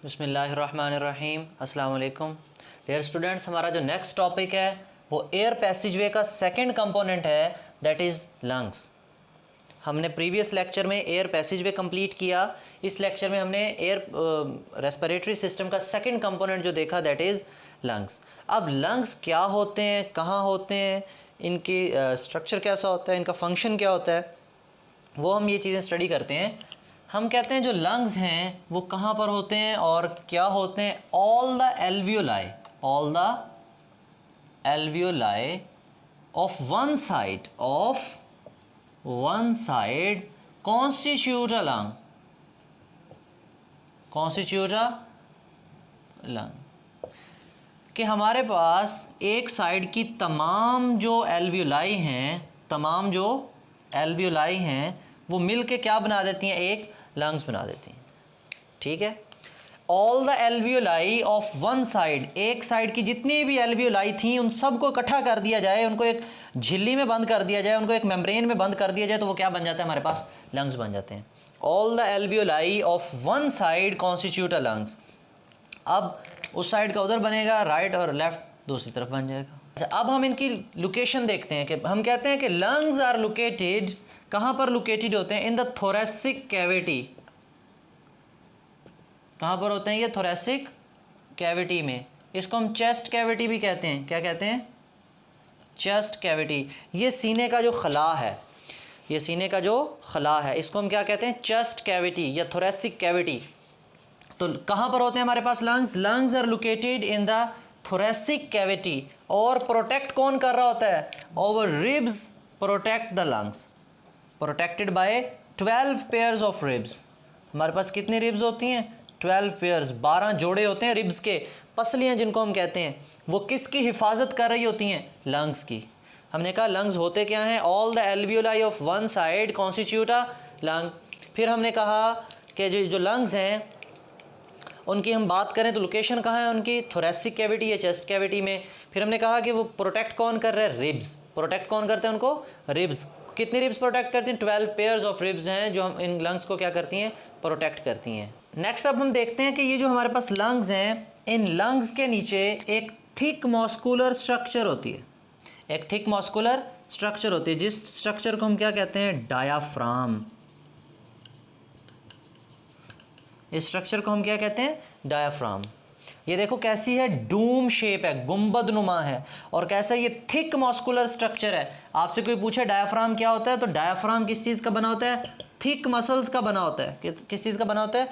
बिस्मिल्लाहिर्रहमानिर्रहीम। अस्सलाम वालेकुम डियर स्टूडेंट्स। हमारा जो नेक्स्ट टॉपिक है वो एयर पैसेजवे का सेकंड कंपोनेंट है, दैट इज़ लंग्स। हमने प्रीवियस लेक्चर में एयर पैसेजवे कंप्लीट किया। इस लेक्चर में हमने एयर रेस्पिरेटरी सिस्टम का सेकंड कंपोनेंट जो देखा, दैट इज़ लंग्स। अब लंग्स क्या होते हैं, कहाँ होते हैं, इनकी स्ट्रक्चर कैसा होता है, इनका फंक्शन क्या होता है, वो हम ये चीज़ें स्टडी करते हैं। हम कहते हैं जो लंग्स हैं वो कहाँ पर होते हैं और क्या होते हैं। All the alveoli of one side constitute a lung. कि हमारे पास एक साइड की तमाम जो एल्वियोलाई हैं वो मिल के क्या बना देती हैं, एक लंग्स बना देती हैं। ठीक है। All the alveoli of one side, एक साइड की जितनी भी एल्वियोलाई थी उन सबको इकट्ठा कर दिया जाए, उनको एक झिल्ली में बंद कर दिया जाए, उनको एक मेम्ब्रेन में बंद कर दिया जाए, तो वो क्या बन जाता है, हमारे पास लंग्स बन जाते हैं। All the alveoli of one side constitute a lungs. अब उस साइड का उधर बनेगा, राइट और लेफ्ट दूसरी तरफ बन जाएगा। अच्छा, अब हम इनकी लोकेशन देखते हैं कि हम कहते हैं कि लंग्स आर लोकेटेड, कहाँ पर लोकेटेड होते हैं, इन द थोरेसिक कैविटी। कहाँ पर होते हैं ये, थोरेसिक कैविटी में। इसको हम चेस्ट कैविटी भी कहते हैं। क्या कहते हैं, चेस्ट कैविटी। ये सीने का जो खला है, इसको हम क्या कहते हैं, चेस्ट कैविटी या थोरेसिक कैविटी। तो कहाँ पर होते हैं हमारे पास lungs are located in the thoracic cavity. और प्रोटेक्ट कौन कर रहा होता है, our ribs protect the lungs, protected by 12 pairs of ribs. हमारे पास कितनी रिब्स होती हैं, 12 पेयर्स, 12 जोड़े होते हैं रिब्स के। पसलियाँ जिनको हम कहते हैं, वो किसकी हिफाजत कर रही होती हैं, लंग्स की। हमने कहा लंग्स होते क्या हैं, all the alveoli of one side constitute a lung. फिर हमने कहा कि जो लंग्स हैं उनकी हम बात करें तो लोकेशन कहाँ है उनकी, थोरेसिक कैविटी या चेस्ट कैविटी में। फिर हमने कहा कि वो प्रोटेक्ट कौन कर रहा है, रिब्स। प्रोटेक्ट कौन करते हैं उनको, रिब्स। कितनी रिब्स प्रोटेक्ट करती हैं, 12 पेयर्स ऑफ रिब्स हैं जो हम इन लंग्स को क्या करती हैं, प्रोटेक्ट करती हैं। नेक्स्ट अब हम देखते हैं कि ये जो हमारे पास लंग्स हैं, इन लंग्स के नीचे एक थिक मस्कुलर स्ट्रक्चर होती है, जिस स्ट्रक्चर को हम क्या कहते हैं, डायाफ्राम। इस स्ट्रक्चर को हम क्या कहते हैं, डायाफ्राम। ये देखो कैसी है, डूम शेप है, गुंबद नुमा है। और कैसा ये थिक मस्कुलर स्ट्रक्चर है। आपसे कोई पूछे डायाफ्राम क्या होता है, तो डायाफ्राम किस चीज़ का बना होता है, थिक मसल्स का बना होता है। किस चीज़ का बना होता है,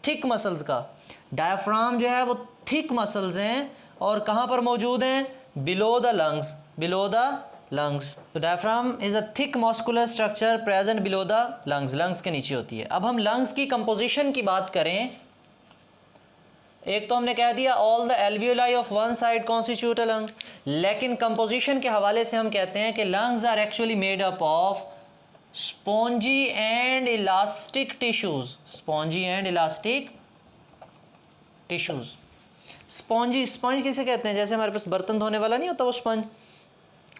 थिक मसल्स का। डायाफ्राम जो है वो थिक मसल्स हैं और कहाँ पर मौजूद हैं, बिलो द लंग्स। तो diaphragm is a thick muscular structure present below the lungs के नीचे होती है। अब हम लंग्स की कंपोजिशन की बात करें, एक तो हमने कह दिया all the alveoli of one side constitute a lung, लेकिन कंपोजिशन के हवाले से हम कहते हैं कि lungs are actually made up of spongy and elastic tissues. Sponge किसे कहते हैं, जैसे हमारे पास बर्तन धोने वाला नहीं होता वो स्पंज,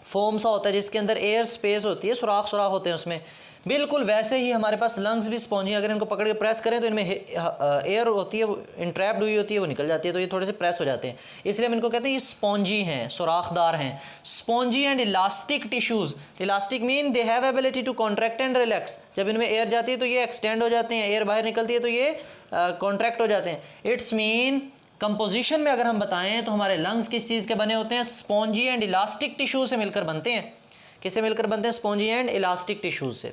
फोम सा होता है जिसके अंदर एयर स्पेस होती है, सुराख होते हैं उसमें। बिल्कुल वैसे ही हमारे पास लंग्स भी स्पॉन्जी। अगर इनको पकड़ के प्रेस करें तो इनमें एयर होती है, वो इंट्रैप्ड हुई होती है, वो निकल जाती है, तो ये थोड़े से प्रेस हो जाते हैं। इसलिए हम इनको कहते हैं ये स्पॉन्जी हैं, सुराखदार हैं। Spongy and elastic tissues. Elastic mean they have ability to contract and relax. जब इनमें एयर जाती है तो ये एक्सटेंड हो जाते हैं, एयर बाहर निकलती है तो ये कॉन्ट्रैक्ट हो जाते हैं। इट्स मीन कंपोजिशन में अगर हम बताएं तो हमारे लंग्स किस चीज़ के बने होते हैं, स्पॉन्जी एंड इलास्टिक टिश्यू से मिलकर बनते हैं। किससे मिलकर बनते हैं, स्पॉन्जी एंड इलास्टिक टिश्यूज से।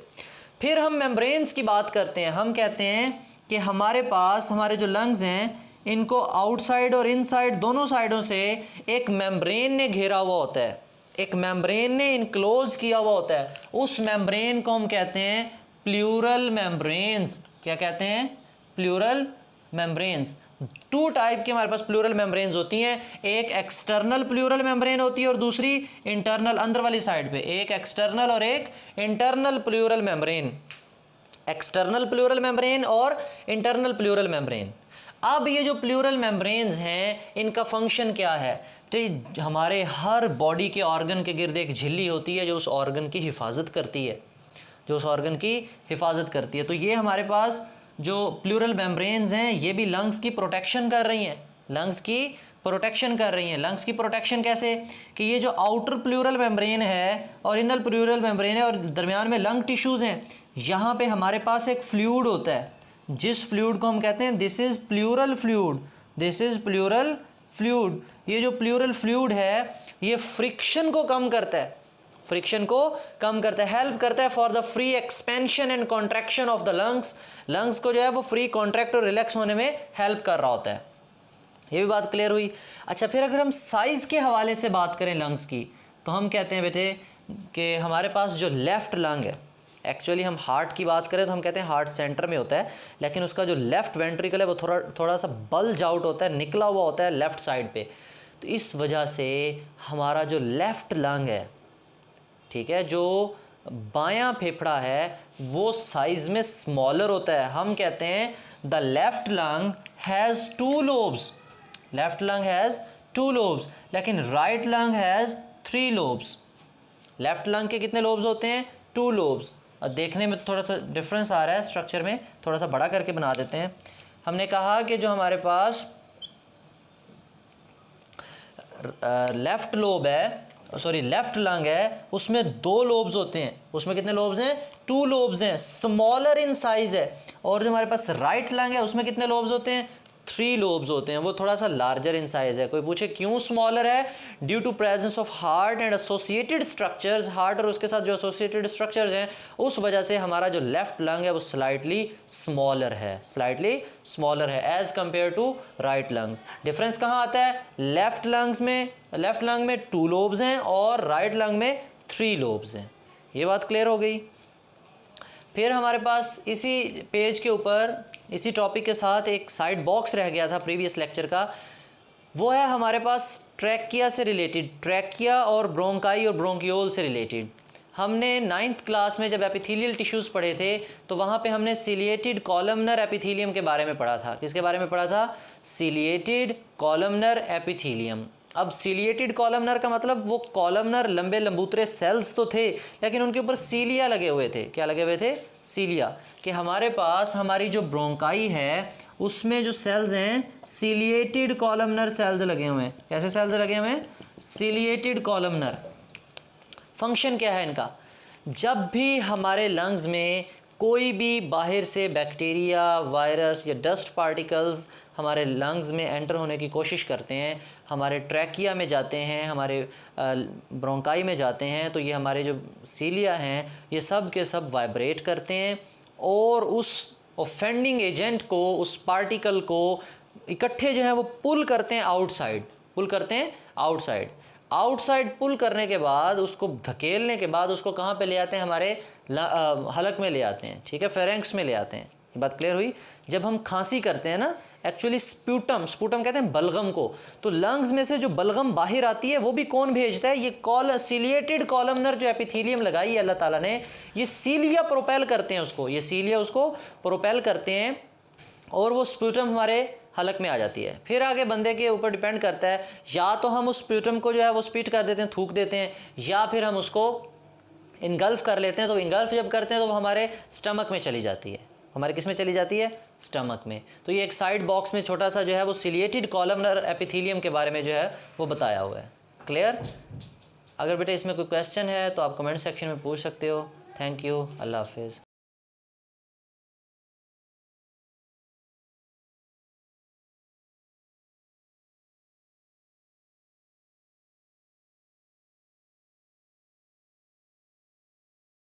फिर हम मेम्ब्रेन्स की बात करते हैं। हम कहते हैं कि हमारे पास हमारे जो लंग्स हैं इनको आउटसाइड और इनसाइड दोनों साइडों से एक मेम्ब्रेन ने घेरा हुआ होता है, एक मेम्ब्रेन ने इनक्लोज किया हुआ होता है। उस मेम्ब्रेन को हम कहते हैं प्लूरल मेम्ब्रेन्स। क्या कहते हैं, प्लूरल मेम्ब्रेन्स। 2 टाइप की हमारे पास प्लूरल मेम्ब्रेन्स होती हैं, एक एक्सटर्नल प्लूरल मेम्ब्रेन होती है और दूसरी इंटरनल, अंदर वाली साइड पे। एक एक्सटर्नल और एक internal pleural membrane, external pleural membrane और इंटरनल प्लूरल मेम्ब्रेन। अब ये जो प्लूरल मेम्ब्रेन्स हैं इनका फंक्शन क्या है, तो हमारे हर बॉडी के ऑर्गन के गिर्द एक झिल्ली होती है जो उस ऑर्गन की हिफाजत करती है, तो ये हमारे पास जो प्लूरल मेम्ब्रेन्स हैं ये भी लंग्स की प्रोटेक्शन कर रही हैं, लंग्स की प्रोटेक्शन कर रही हैं। लंग्स की प्रोटेक्शन कैसे कि ये जो आउटर प्लूरल मेम्ब्रेन है और इनर प्लूरल मेम्ब्रेन है और दरमियान में लंग टिश्यूज़ हैं, यहाँ पे हमारे पास एक फ्लूइड होता है, जिस फ्लूइड को हम कहते हैं this is pleural fluid, this is pleural fluid. ये जो प्लूरल फ्लूइड है ये फ्रिक्शन को कम करता है, फ्रिक्शन को कम करता है, हेल्प करता है for the free expansion and contraction of the lungs. Lungs को जो है वो फ्री कॉन्ट्रैक्ट और रिलैक्स होने में हेल्प कर रहा होता है। ये भी बात क्लियर हुई। अच्छा, फिर अगर हम साइज़ के हवाले से बात करें लंग्स की, तो हम कहते हैं बेटे कि हमारे पास जो लेफ़्ट लंग है, एक्चुअली हम हार्ट की बात करें तो हम कहते हैं हार्ट सेंटर में होता है, लेकिन उसका जो लेफ़्ट वेंट्रिकल है वो थोड़ा सा बल्ज आउट होता है, निकला हुआ होता है लेफ़्ट साइड पे। तो इस वजह से हमारा जो लेफ़्ट लंग है, ठीक है, जो बायां फेफड़ा है वो साइज़ में स्मॉलर होता है। हम कहते हैं the left lung has 2 lobes, left lung has 2 lobes, लेकिन right lung has 3 lobes. Left lung के कितने लोब्स होते हैं? 2 लोब्स। और देखने में थोड़ा सा डिफरेंस आ रहा है स्ट्रक्चर में, थोड़ा सा बड़ा करके बना देते हैं। हमने कहा कि जो हमारे पास लेफ्ट लोब है, सॉरी लेफ्ट लंग है, उसमें 2 लोब्स होते हैं। उसमें कितने लोब्स हैं? 2 लोब्स हैं, स्मॉलर इन साइज़ है। और जो हमारे पास राइट लंग है उसमें कितने लोब्स होते हैं? 3 लोब्स होते हैं, वो थोड़ा सा लार्जर इन साइज है। कोई पूछे क्यों स्मॉलर है? Due to presence of heart and associated structures, heart और उसके साथ जो एसोसिएटेड स्ट्रक्चर्स हैं उस वजह से हमारा जो लेफ्ट लंग है वो स्लाइटली स्मॉलर है, स्लाइटली स्मॉलर है as compared to right lungs. Difference कहाँ आता है? लेफ्ट लंग में 2 लोब्स हैं और राइट लंग में 3 लोब्स हैं। ये बात क्लियर हो गई। फिर हमारे पास इसी पेज के ऊपर इसी टॉपिक के साथ एक साइड बॉक्स रह गया था प्रीवियस लेक्चर का, वो है हमारे पास ट्रैकिया से रिलेटेड, ट्रैकिया और ब्रोंकाई और ब्रोंकियोल से रिलेटेड। हमने 9th क्लास में जब एपिथेलियल टिश्यूज़ पढ़े थे तो वहाँ पे हमने सिलिएटेड कॉलमनर एपिथेलियम के बारे में पढ़ा था। किसके बारे में पढ़ा था? Ciliated columnar epithelium. अब सिलिएटेड कॉलमनर का मतलब वो कॉलमनर लंबे लंबूतरे सेल्स तो थे लेकिन उनके ऊपर सीलिया लगे हुए थे। क्या लगे हुए थे? सीलिया। कि हमारे पास हमारी जो ब्रोंकाई है उसमें जो सेल्स हैं सिलिएटेड कॉलमनर सेल्स लगे हुए हैं। कैसे सेल्स लगे हुए हैं? Ciliated columnar. फंक्शन क्या है इनका? जब भी हमारे लंग्स में कोई भी बाहर से बैक्टीरिया, वायरस या डस्ट पार्टिकल्स हमारे लंग्स में एंटर होने की कोशिश करते हैं, हमारे ट्रैकिया में जाते हैं, हमारे ब्रोंकाई में जाते हैं, तो ये हमारे जो सीलिया हैं ये सब के सब वाइब्रेट करते हैं और उस ऑफेंडिंग एजेंट को, उस पार्टिकल को इकट्ठे जो है वो पुल करते हैं आउटसाइड, पुल करते हैं आउटसाइड। आउटसाइड पुल करने के बाद उसको धकेलने के बाद उसको कहाँ पे ले आते हैं? हमारे हलक में ले आते हैं, ठीक है, फेरेंक्स में ले आते हैं। ये बात क्लियर हुई। जब हम खांसी करते हैं ना, एक्चुअली स्प्यूटम कहते हैं बलगम को, तो लंग्स में से जो बलगम बाहर आती है वो भी कौन भेजता है? ये सिलिएटेड कॉलमनर जो एपिथेलियम लगाई है अल्लाह ताला ने, ये सीलिया प्रोपेल करते हैं उसको, ये सीलिया उसको प्रोपेल करते हैं और वो स्प्यूटम हमारे हलक में आ जाती है। फिर आगे बंदे के ऊपर डिपेंड करता है, या तो हम उस स्प्यूटम को जो है वो स्पीट कर देते हैं, थूक देते हैं, या फिर हम उसको इनगल्फ कर लेते हैं। तो इनगल्फ जब करते हैं तो वो हमारे स्टमक में चली जाती है। हमारे किस में चली जाती है? स्टमक में। तो ये एक साइड बॉक्स में छोटा सा जो है वो सिलिएटेड कॉलमनर एपिथेलियम के बारे में जो है वो बताया हुआ है। क्लियर? अगर बेटा इसमें कोई क्वेश्चन है तो आप कमेंट सेक्शन में पूछ सकते हो। Thank you. अल्लाह हाफिज़।